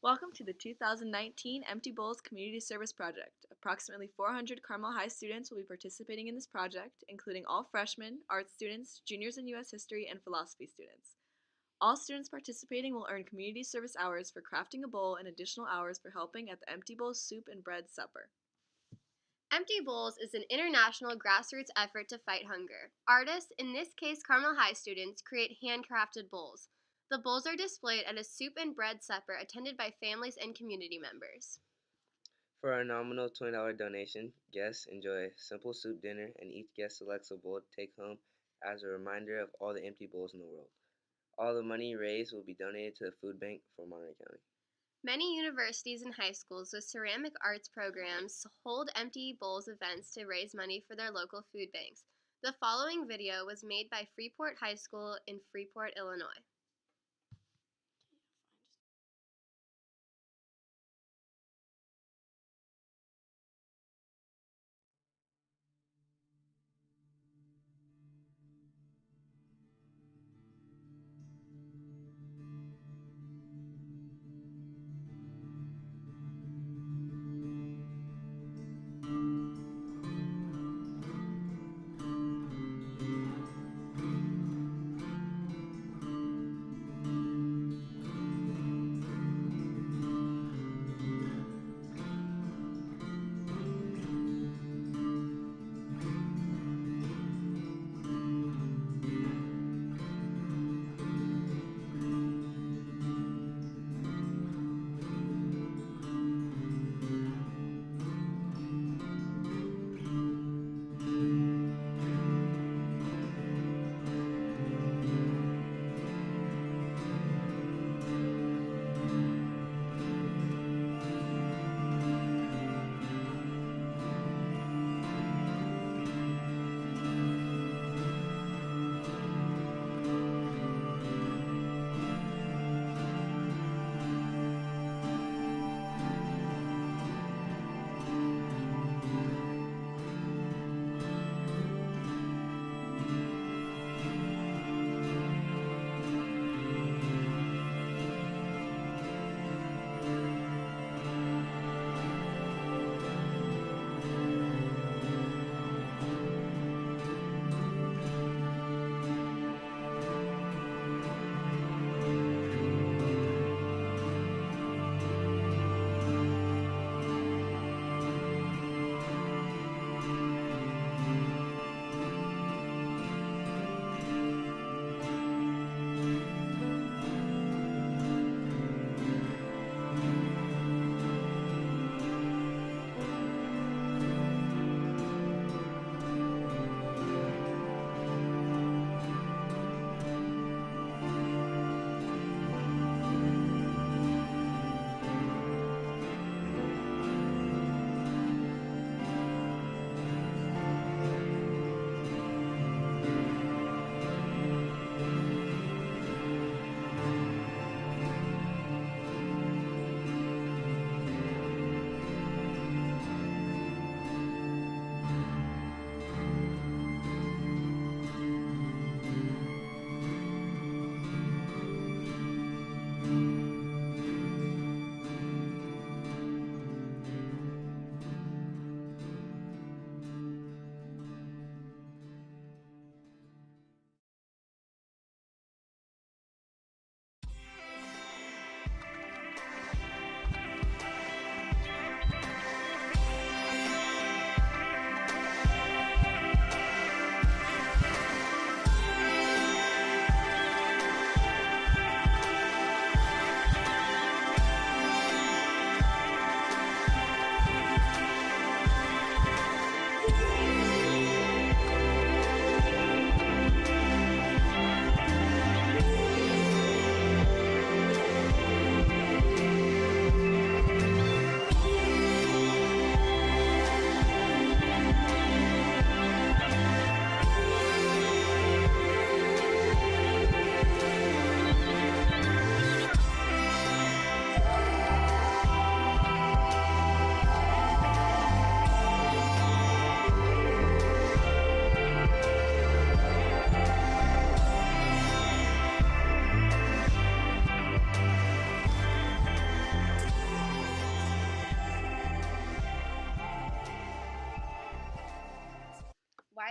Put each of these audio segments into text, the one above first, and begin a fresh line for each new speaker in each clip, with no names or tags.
Welcome to the 2019 Empty Bowls Community Service Project. Approximately 400 Carmel High students will be participating in this project, including all freshmen, art students, juniors in U.S. history, and philosophy students. All students participating will earn community service hours for crafting a bowl and additional hours for helping at the Empty Bowls Soup and Bread Supper.
Empty Bowls is an international grassroots effort to fight hunger. Artists, in this case Carmel High students, create handcrafted bowls. The bowls are displayed at a soup and bread supper attended by families and community members.
For a nominal $20 donation, guests enjoy a simple soup dinner, and each guest selects a bowl to take home as a reminder of all the empty bowls in the world. All the money raised will be donated to the food bank for Monterey County.
Many universities and high schools with ceramic arts programs hold Empty Bowls events to raise money for their local food banks. The following video was made by Freeport High School in Freeport, Illinois.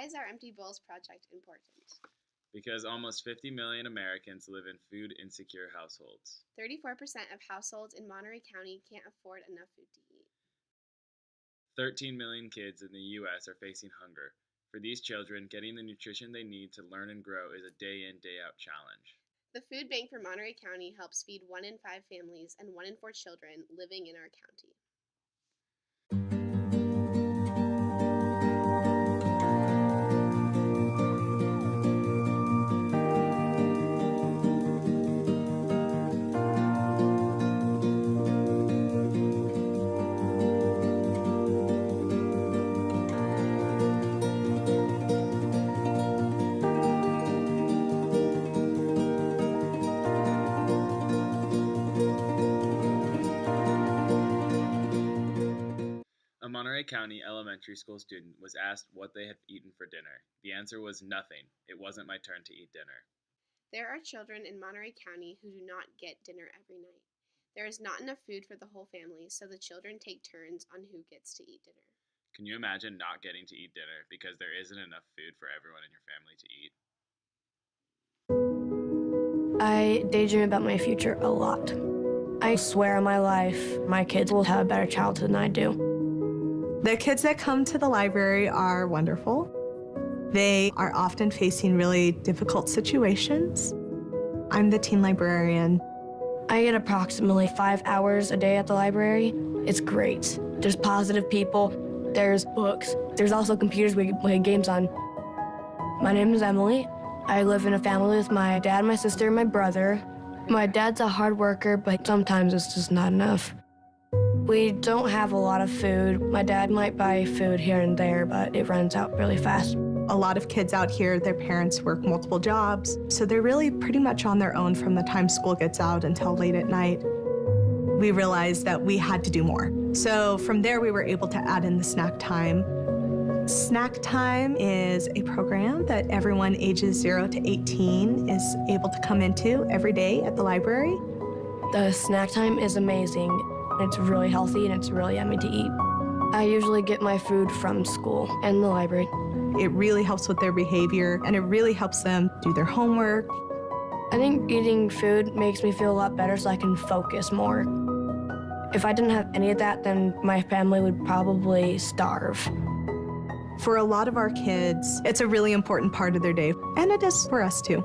is our Empty Bowls project important?
Because almost 50 million Americans live in food-insecure households.
34% of households in Monterey County can't afford enough food to eat.
13 million kids in the U.S. are facing hunger. For these children, getting the nutrition they need to learn and grow is a day-in, day-out challenge.
The Food Bank for Monterey County helps feed 1 in 5 families and 1 in 4 children living in our county.
A Monterey County elementary school student was asked what they had eaten for dinner. The answer was nothing. It wasn't my turn to eat dinner.
There are children in Monterey County who do not get dinner every night. There is not enough food for the whole family, so the children take turns on who gets to eat dinner.
Can you imagine not getting to eat dinner because there isn't enough food for everyone in your family to eat?
I daydream about my future a lot. I swear on my life, my kids will have a better childhood than I do.
The kids that come to the library are wonderful. They are often facing really difficult situations. I'm the teen librarian.
I get approximately 5 hours a day at the library. It's great. There's positive people, there's books, there's also computers we can play games on. My name is Emily. I live in a family with my dad, my sister, and my brother. My dad's a hard worker, but sometimes it's just not enough. We don't have a lot of food. My dad might buy food here and there, but it runs out really fast.
A lot of kids out here, their parents work multiple jobs, so they're really pretty much on their own from the time school gets out until late at night. We realized that we had to do more. So from there, we were able to add in the snack time. Snack Time is a program that everyone ages 0 to 18 is able to come into every day at the library.
The snack time is amazing. It's really healthy and it's really yummy to eat. I usually get my food from school and the library.
It really helps with their behavior and it really helps them do their homework.
I think eating food makes me feel a lot better so I can focus more. If I didn't have any of that, then my family would probably starve.
For a lot of our kids, it's a really important part of their day, and it is for us too.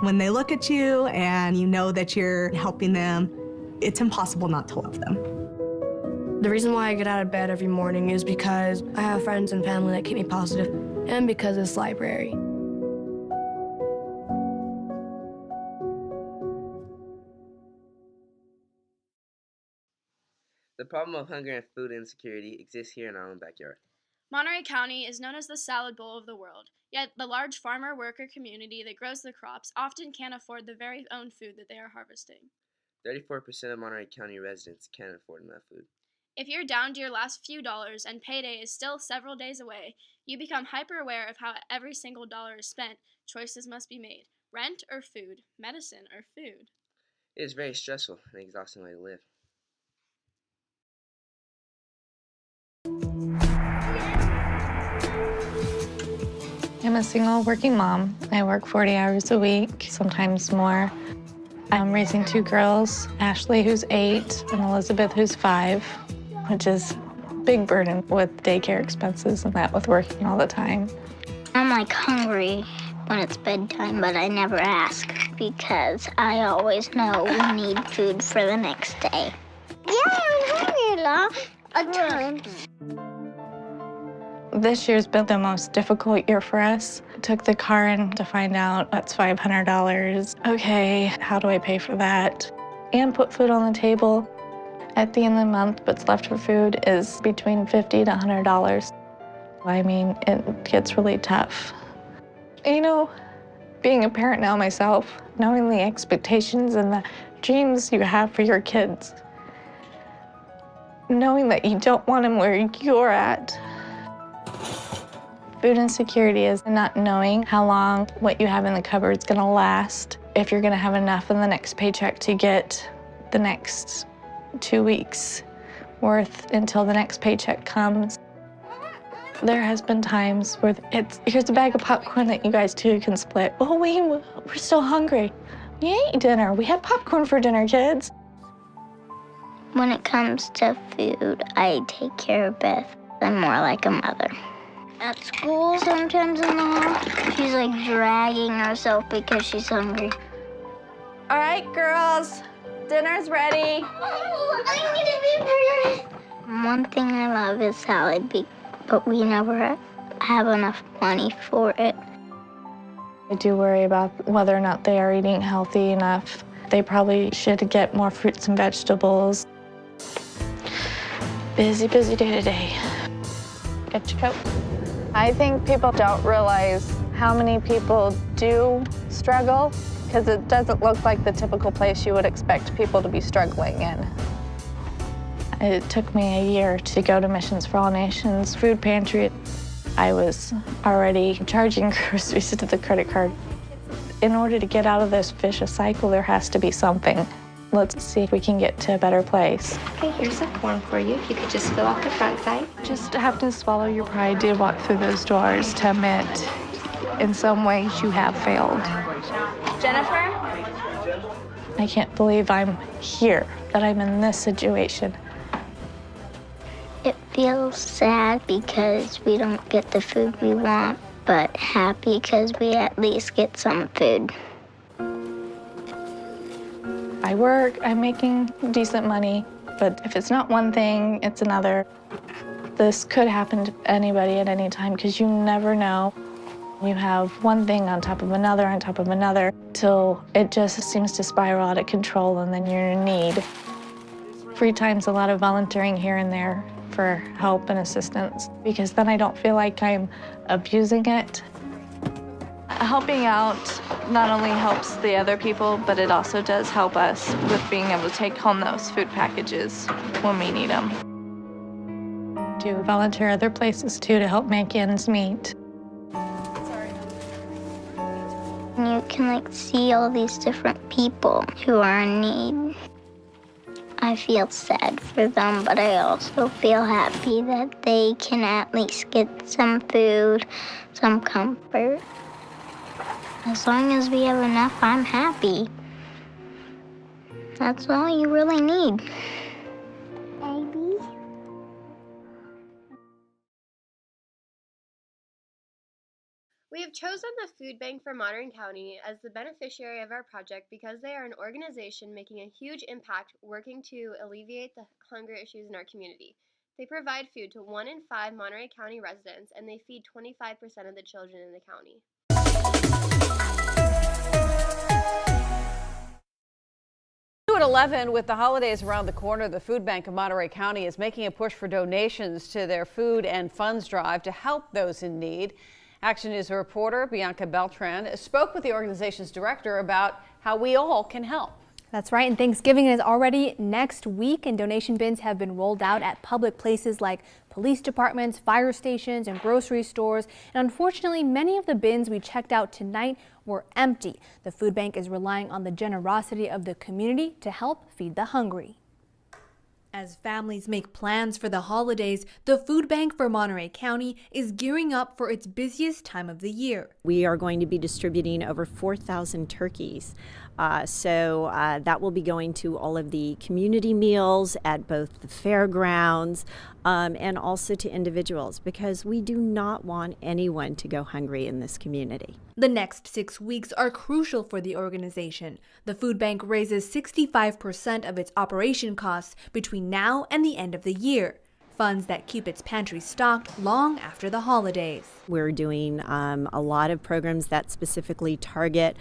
When they look at you and you know that you're helping them, it's impossible not to love them.
The reason why I get out of bed every morning is because I have friends and family that keep me positive, and because it's library.
The problem of hunger and food insecurity exists here in our own backyard.
Monterey County is known as the salad bowl of the world, yet the large farmer-worker community that grows the crops often can't afford the very own food that they are harvesting.
34% of Monterey County residents can't afford enough food.
If you're down to your last few dollars and payday is still several days away, you become hyper-aware of how every single dollar is spent. Choices must be made. Rent or food, medicine or food.
It is a very stressful and exhausting way to live.
I'm a single working mom. I work 40 hours a week, sometimes more. I'm raising 2 girls, Ashley, who's 8, and Elizabeth, who's 5, which is a big burden with daycare expenses and that with working all the time.
I'm like hungry when it's bedtime, but I never ask because I always know we need food for the next day. Yeah, I'm hungry a lot of times.
This year's been the most difficult year for us. I took the car in to find out that's $500. Okay, how do I pay for that? And put food on the table. At the end of the month, what's left for food is between $50 to $100. I mean, it gets really tough. You know, being a parent now myself, knowing the expectations and the dreams you have for your kids, knowing that you don't want them where you're at. Food insecurity is not knowing how long what you have in the cupboard is going to last, if you're going to have enough in the next paycheck to get the next 2 weeks worth until the next paycheck comes. There has been times where here's a bag of popcorn that you guys too can split. Oh, we're still hungry. We ate dinner. We had popcorn for dinner, kids.
When it comes to food, I take care of Beth. I'm more like a mother. At school, sometimes in the hall, she's like dragging herself because she's hungry.
All right, girls, dinner's ready.
I'm gonna be first. One thing I love is salad, but we never have enough money for it.
I do worry about whether or not they are eating healthy enough. They probably should get more fruits and vegetables. Busy day today. Get your coat. I think people don't realize how many people do struggle because it doesn't look like the typical place you would expect people to be struggling in. It took me a year to go to Missions for All Nations food pantry. I was already charging groceries to the credit card. In order to get out of this vicious cycle, there has to be something. Let's see if we can get to a better place.
Okay, here's a form for you. If you could just fill out the front side.
Just have to swallow your pride to walk through those doors to admit in some ways you have failed.
Jennifer?
I can't believe I'm here, that I'm in this situation.
It feels sad because we don't get the food we want, but happy because we at least get some food.
I work, I'm making decent money, but if it's not one thing, it's another. This could happen to anybody at any time because you never know. You have one thing on top of another, till it just seems to spiral out of control and then you're in need. Free time's a lot of volunteering here and there for help and assistance because then I don't feel like I'm abusing it. Helping out not only helps the other people, but it also does help us with being able to take home those food packages when we need them. Do volunteer other places too to help make ends meet.
You can see all these different people who are in need. I feel sad for them, but I also feel happy that they can at least get some food, some comfort. As long as we have enough, I'm happy. That's all you really need. Baby.
We have chosen the Food Bank for Monterey County as the beneficiary of our project because they are an organization making a huge impact working to alleviate the hunger issues in our community. They provide food to 1 in 5 Monterey County residents, and they feed 25% of the children in the county.
At 11, with the holidays around the corner, the Food Bank of Monterey County is making a push for donations to their food and funds drive to help those in need. Action News reporter Bianca Beltran spoke with the organization's director about how we all can help.
That's right, and Thanksgiving is already next week, and donation bins have been rolled out at public places like police departments, fire stations, and grocery stores. And unfortunately, many of the bins we checked out tonight were empty. The food bank is relying on the generosity of the community to help feed the hungry. As families make plans for the holidays, the Food Bank for Monterey County is gearing up for its busiest time of the year.
We are going to be distributing over 4,000 turkeys. So that will be going to all of the community meals at both the fairgrounds and also to individuals, because we do not want anyone to go hungry in this community.
The next 6 weeks are crucial for the organization. The food bank raises 65% of its operation costs between now and the end of the year. Funds that keep its pantry stocked long after the holidays.
We're doing a lot of programs that specifically target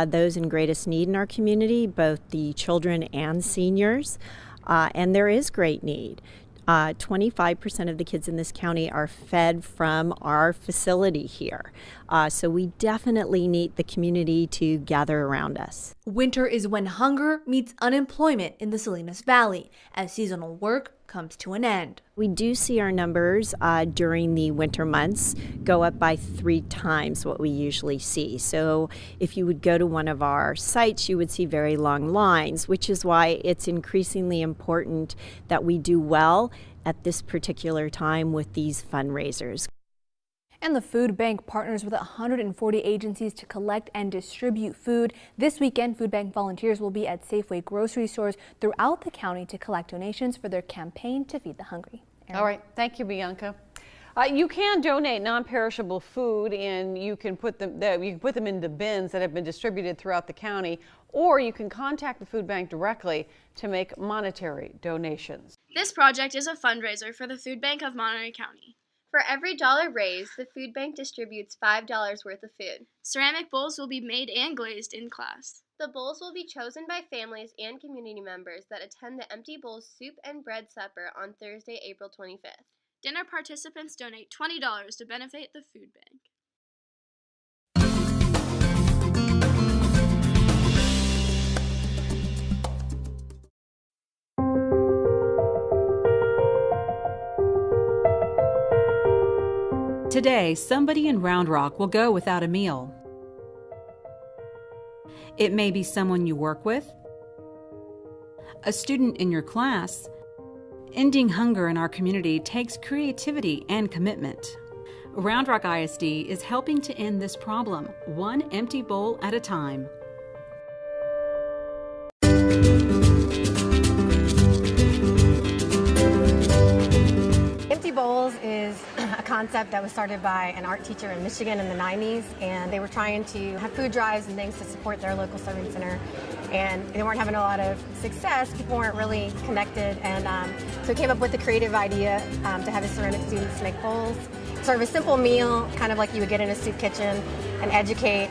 those in greatest need in our community, both the children and seniors, and there is great need. 25% of the kids in this county are fed from our facility here. So we definitely need the community to gather around us.
Winter is when hunger meets unemployment in the Salinas Valley, as seasonal work comes to an end.
We do see our numbers during the winter months go up by 3 times what we usually see. So if you would go to one of our sites, you would see very long lines, which is why it's increasingly important that we do well at this particular time with these fundraisers.
And the food bank partners with 140 agencies to collect and distribute food. This weekend, food bank volunteers will be at Safeway grocery stores throughout the county to collect donations for their campaign to feed the hungry.
All right, thank you, Bianca. You can donate non-perishable food, and you can put them into bins that have been distributed throughout the county, or you can contact the food bank directly to make monetary donations.
This project is a fundraiser for the Food Bank of Monterey County.
For every dollar raised, the food bank distributes $5 worth of food.
Ceramic bowls will be made and glazed in class.
The bowls will be chosen by families and community members that attend the Empty Bowls Soup and Bread Supper on Thursday, April 25th.
Dinner participants donate $20 to benefit the food bank.
Today, somebody in Round Rock will go without a meal. It may be someone you work with, a student in your class. Ending hunger in our community takes creativity and commitment. Round Rock ISD is helping to end this problem, one empty bowl at a time.
Empty Bowls is a concept that was started by an art teacher in Michigan in the 90s, and they were trying to have food drives and things to support their local serving center, and they weren't having a lot of success. People weren't really connected, and so we came up with the creative idea to have the ceramic students make bowls, serve a simple meal, kind of like you would get in a soup kitchen, and educate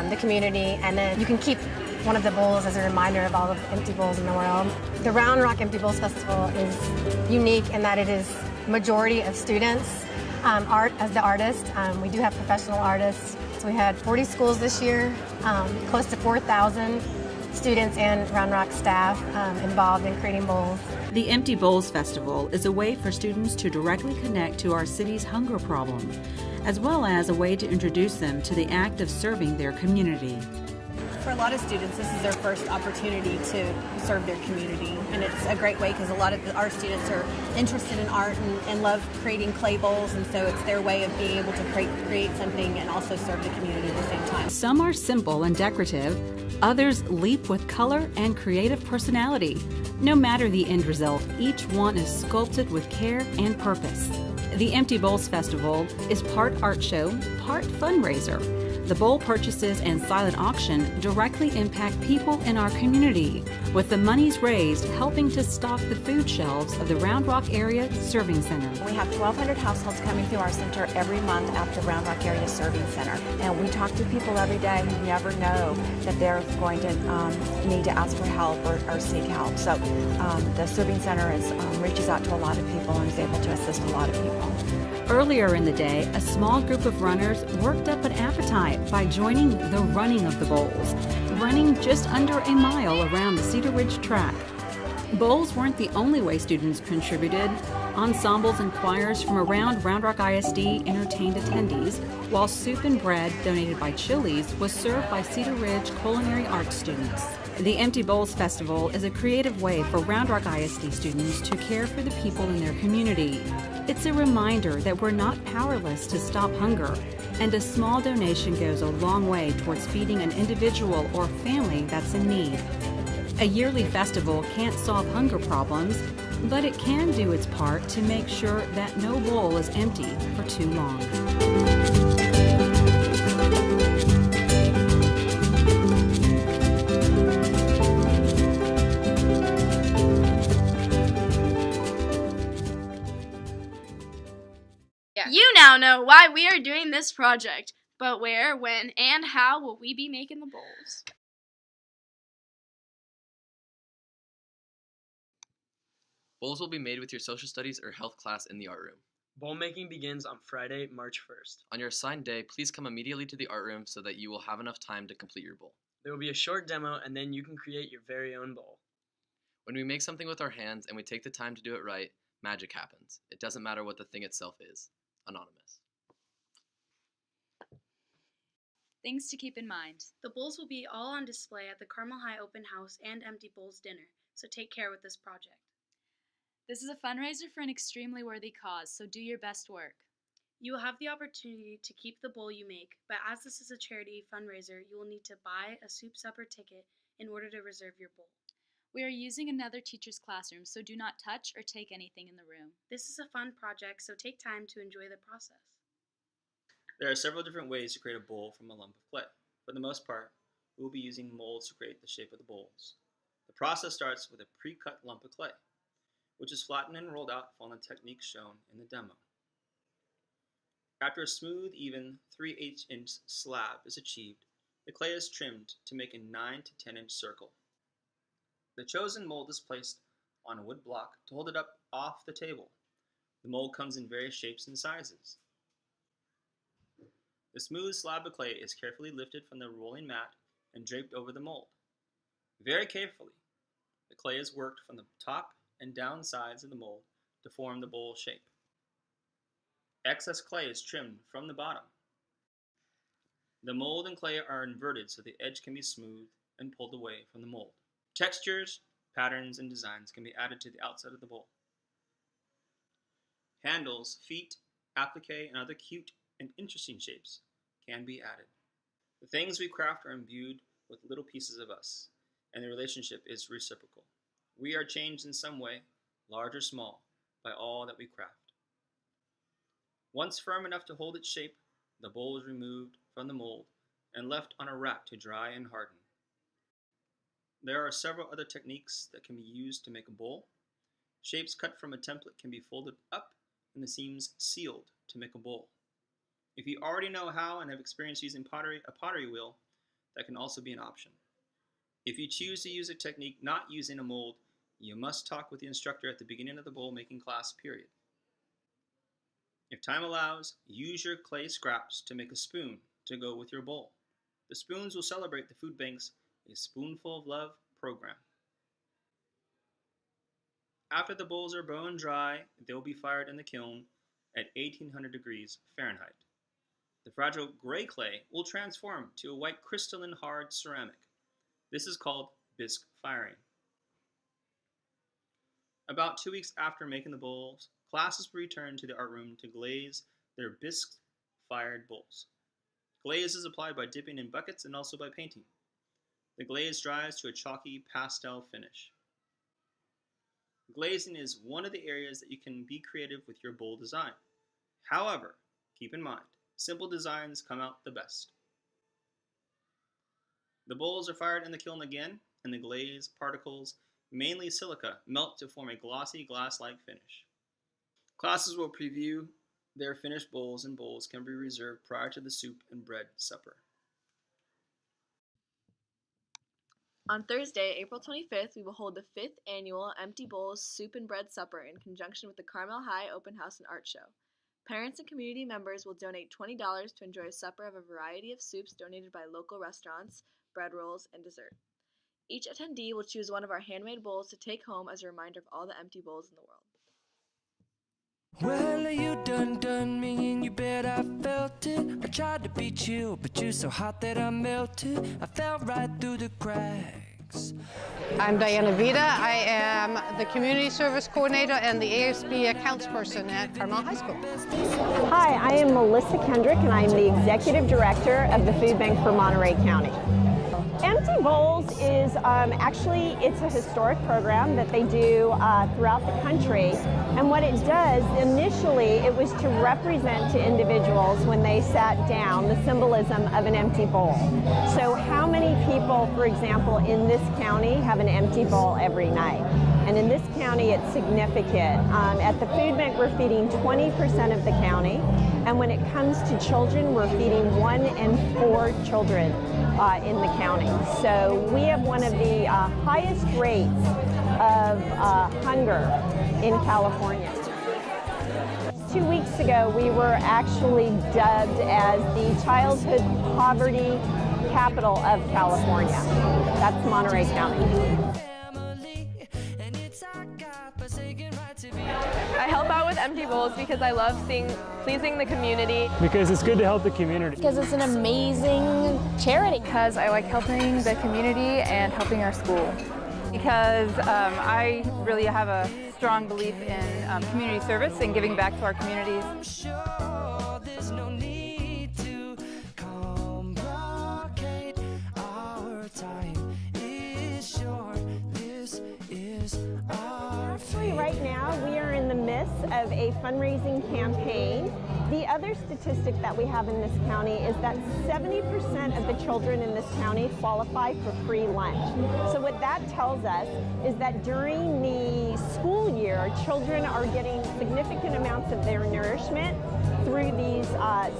the community, and then you can keep one of the bowls as a reminder of all of the empty bowls in the world. The Round Rock Empty Bowls Festival is unique in that it is majority of students, art as the artist. We do have professional artists. So we had 40 schools this year, close to 4,000 students and Round Rock staff involved in creating bowls.
The Empty Bowls Festival is a way for students to directly connect to our city's hunger problem, as well as a way to introduce them to the act of serving their community.
For a lot of students, this is their first opportunity to serve their community, and it's a great way because a lot of our students are interested in art and love creating clay bowls, and so it's their way of being able to create something and also serve the community at the same time.
Some are simple and decorative, others leap with color and creative personality. No matter the end result, each one is sculpted with care and purpose. The Empty Bowls Festival is part art show, part fundraiser. The bowl purchases and silent auction directly impact people in our community, with the monies raised helping to stock the food shelves of the Round Rock Area Serving Center.
We have 1,200 households coming through our center every month at the Round Rock Area Serving Center. And we talk to people every day who never know that they're going to need to ask for help or seek help. So the Serving Center reaches out to a lot of people and is able to assist a lot of people.
Earlier in the day, a small group of runners worked up an appetite by joining the running of the bowls, running just under a mile around the Cedar Ridge track. Bowls weren't the only way students contributed. Ensembles and choirs from around Round Rock ISD entertained attendees, while soup and bread donated by Chili's was served by Cedar Ridge culinary arts students. The Empty Bowls Festival is a creative way for Round Rock ISD students to care for the people in their community. It's a reminder that we're not powerless to stop hunger, and a small donation goes a long way towards feeding an individual or family that's in need. A yearly festival can't solve hunger problems, but it can do its part to make sure that no bowl is empty for too long.
You now know why we are doing this project, but where, when, and how will we be making the bowls?
Bowls will be made with your social studies or health class in the art room.
Bowl making begins on Friday, March 1st.
On your assigned day, please come immediately to the art room so that you will have enough time to complete your bowl.
There will be a short demo, and then you can create your very own bowl.
When we make something with our hands and we take the time to do it right, magic happens. It doesn't matter what the thing itself is. Anonymous.
Things to keep in mind.
The bowls will be all on display at the Carmel High Open House and Empty Bowls Dinner, so take care with this project.
This is a fundraiser for an extremely worthy cause, so do your best work.
You will have the opportunity to keep the bowl you make, but as this is a charity fundraiser, you will need to buy a soup supper ticket in order to reserve your bowl.
We are using another teacher's classroom, so do not touch or take anything in the room.
This is a fun project, so take time to enjoy the process.
There are several different ways to create a bowl from a lump of clay. For the most part, we will be using molds to create the shape of the bowls. The process starts with a pre-cut lump of clay, which is flattened and rolled out following the technique shown in the demo. After a smooth, even 3/8-inch slab is achieved, the clay is trimmed to make a 9 to 10-inch circle. The chosen mold is placed on a wood block to hold it up off the table. The mold comes in various shapes and sizes. The smooth slab of clay is carefully lifted from the rolling mat and draped over the mold. Very carefully, the clay is worked from the top and down sides of the mold to form the bowl shape. Excess clay is trimmed from the bottom. The mold and clay are inverted so the edge can be smoothed and pulled away from the mold. Textures, patterns, and designs can be added to the outside of the bowl. Handles, feet, applique, and other cute and interesting shapes can be added. The things we craft are imbued with little pieces of us, and the relationship is reciprocal. We are changed in some way, large or small, by all that we craft. Once firm enough to hold its shape, the bowl is removed from the mold and left on a rack to dry and harden. There are several other techniques that can be used to make a bowl. Shapes cut from a template can be folded up and the seams sealed to make a bowl. If you already know how and have experience using a pottery wheel, that can also be an option. If you choose to use a technique not using a mold, you must talk with the instructor at the beginning of the bowl making class period. If time allows, use your clay scraps to make a spoon to go with your bowl. The spoons will celebrate the food bank's A Spoonful of Love program. After the bowls are bone dry, they will be fired in the kiln at 1800 degrees Fahrenheit. The fragile gray clay will transform to a white crystalline hard ceramic. This is called bisque firing. About 2 weeks after making the bowls, classes will return to the art room to glaze their bisque-fired bowls. Glaze is applied by dipping in buckets and also by painting. The glaze dries to a chalky pastel finish. Glazing is one of the areas that you can be creative with your bowl design. However, keep in mind, simple designs come out the best. The bowls are fired in the kiln again, and the glaze particles, mainly silica, melt to form a glossy glass-like finish. Classes will preview their finished bowls, and bowls can be reserved prior to the soup and bread supper.
On Thursday, April 25th, we will hold the 5th annual Empty Bowls Soup and Bread Supper in conjunction with the Carmel High Open House and Art Show. Parents and community members will donate $20 to enjoy a supper of a variety of soups donated by local restaurants, bread rolls, and dessert. Each attendee will choose one of our handmade bowls to take home as a reminder of all the empty bowls in the world.
Well, you done me and you bet I felt it. I tried to beat you, but you're so hot that I melted. I fell right through the cracks.
I'm Diana Vida. I am the Community Service Coordinator and the ASB Accounts Person at Carmel High School.
Hi, I am Melissa Kendrick, and I'm the Executive Director of the Food Bank for Monterey County. Empty Bowls is it's a historic program that they do throughout the country. And what it does, initially, it was to represent to individuals when they sat down the symbolism of an empty bowl. So how many people, for example, in this county have an empty bowl every night? And in this county, it's significant. At the food bank, we're feeding 20% of the county. And when it comes to children, we're feeding 1 in 4 children in the county. So we have one of the highest rates of hunger in California. 2 weeks ago, we were actually dubbed as the childhood poverty capital of California. That's Monterey County.
I help out with Empty Bowls because I love pleasing the community.
Because it's good to help the community.
Because it's an amazing charity.
Because I like helping the community and helping our school.
Because I really have a strong belief in community service and giving back to our communities.
this of a fundraising campaign. The other statistic that we have in this county is that 70% of the children in this county qualify for free lunch. So what that tells us is that during the school year, children are getting significant amounts of their nourishment through these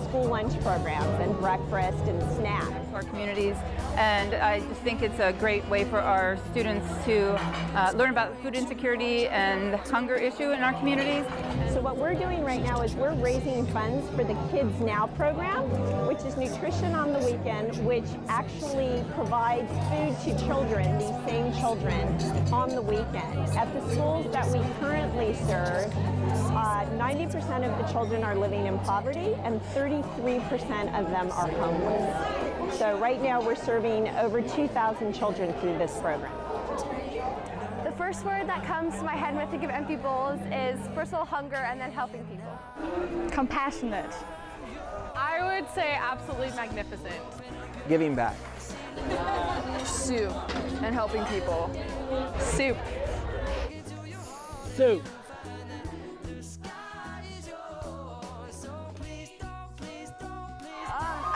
school lunch programs and breakfast and snacks.
Our communities, and I just think it's a great way for our students to learn about food insecurity and hunger issue in our communities.
So what we're doing right now is we're raising funds for the Kids Now program, which is nutrition on the weekend, which actually provides food to children, these same children, on the weekend. At the schools that we currently serve, 90% of the children are living in poverty and 33% of them are homeless. So right now we're serving over 2,000 children through this program.
The first word that comes to my head when I think of Empty Bowls is, first of all, hunger, and then helping people.
Compassionate.
I would say absolutely magnificent.
Giving back.
Soup and helping people.
Soup.
Soup.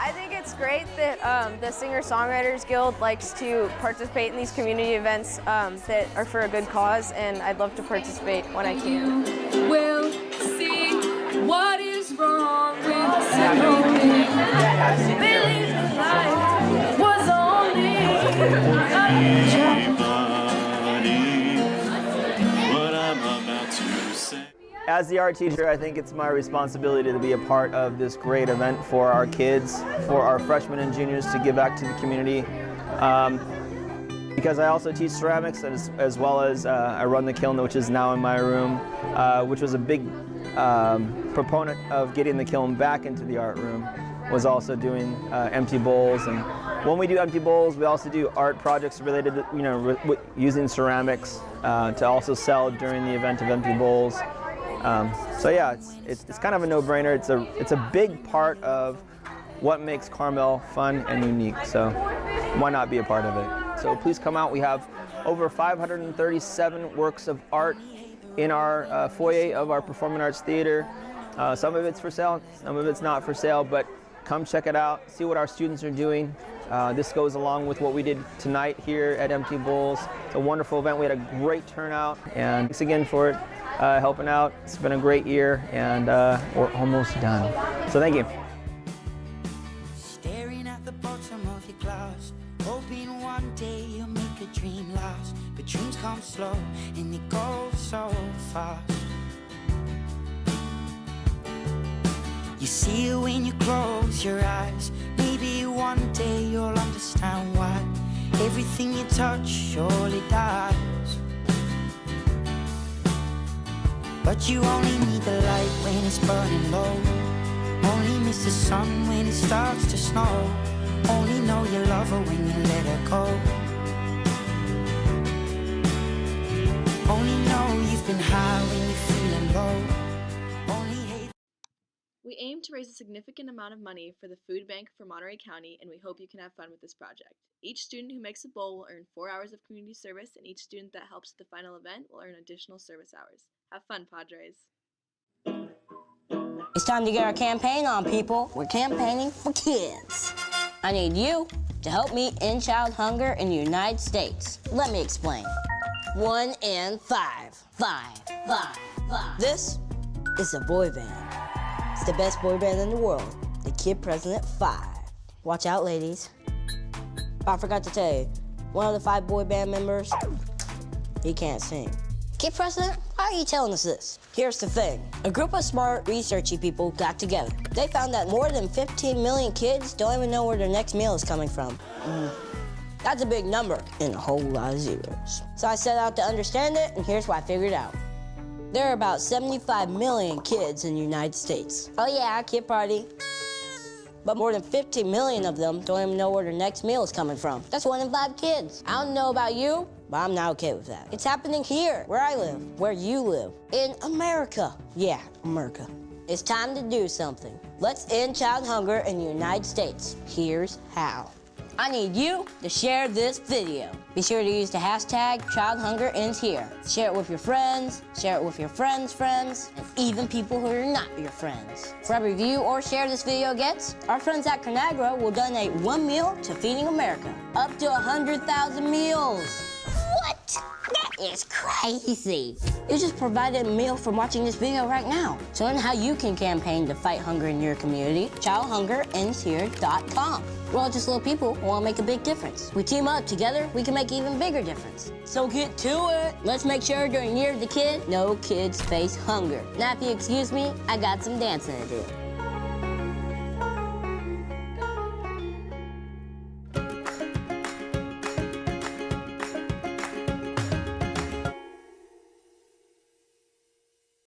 I think it's great that the Singer-Songwriters Guild likes to participate in these community events that are for a good cause, and I'd love to participate when I can.
We'll see what is wrong with the believe life was only
what I'm about to say.
As the art teacher, I think it's my responsibility to be a part of this great event for our kids, for our freshmen and juniors to give back to the community. Because I also teach ceramics as well as I run the kiln, which is now in my room, which was a big proponent of getting the kiln back into the art room, was also doing Empty Bowls. And when we do Empty Bowls, we also do art projects related to, using ceramics to also sell during the event of Empty Bowls. So yeah, it's kind of a no-brainer. It's a big part of what makes Carmel fun and unique. So why not be a part of it? So please come out. We have over 537 works of art in our foyer of our Performing Arts Theater. Some of it's for sale, some of it's not for sale, but come check it out, see what our students are doing. This goes along with what we did tonight here at Empty Bowls. It's a wonderful event. We had a great turnout, and thanks again for helping out. It's been a great year, and we're almost done. So thank you.
Staring at the bottom of your glass, hoping one day you'll make a dream last. But dreams come slow and they go so fast. You see it when you close your eyes. Maybe one day you'll understand why everything you touch surely dies. But you only need the light when it's burning low. Only miss the sun when it starts to snow. Only know you love her when you let her go. Only know you've been high when you're feeling low.
We aim to raise a significant amount of money for the food bank for Monterey County, and we hope you can have fun with this project. Each student who makes a bowl will earn 4 hours of community service, and each student that helps at the final event will earn additional service hours. Have fun, Padres.
It's time to get our campaign on, people. We're campaigning for kids. I need you to help me end child hunger in the United States. Let me explain. 1 and 5. 5. This is a boy band. It's the best boy band in the world, the Kid President 5. Watch out, ladies. I forgot to tell you, one of the 5 boy band members, he can't sing. Kid President, why are you telling us this? Here's the thing. A group of smart, researchy people got together. They found that more than 15 million kids don't even know where their next meal is coming from. That's a big number and a whole lot of zeros. So I set out to understand it, and here's what I figured out. There are about 75 million kids in the United States. Oh yeah, Kid Party. But more than 50 million of them don't even know where their next meal is coming from. That's 1 in 5 kids. I don't know about you, but I'm not okay with that. It's happening here, where I live, where you live, in America. Yeah, America. It's time to do something. Let's end child hunger in the United States. Here's how. I need you to share this video. Be sure to use the hashtag Child Hunger Ends Here. Share it with your friends, share it with your friends' friends, and even people who are not your friends. For every view or share this video gets, our friends at Conagra will donate 1 meal to Feeding America. Up to 100,000 meals. What? That is crazy. You just provided a meal from watching this video right now. So learn how you can campaign to fight hunger in your community. ChildHungerEndsHere.com. We're all just little people who want to make a big difference. We team up together, we can make an even bigger difference. So get to it. Let's make sure during Year of the Kid, no kids face hunger. Now, if you excuse me, I got some dancing to do.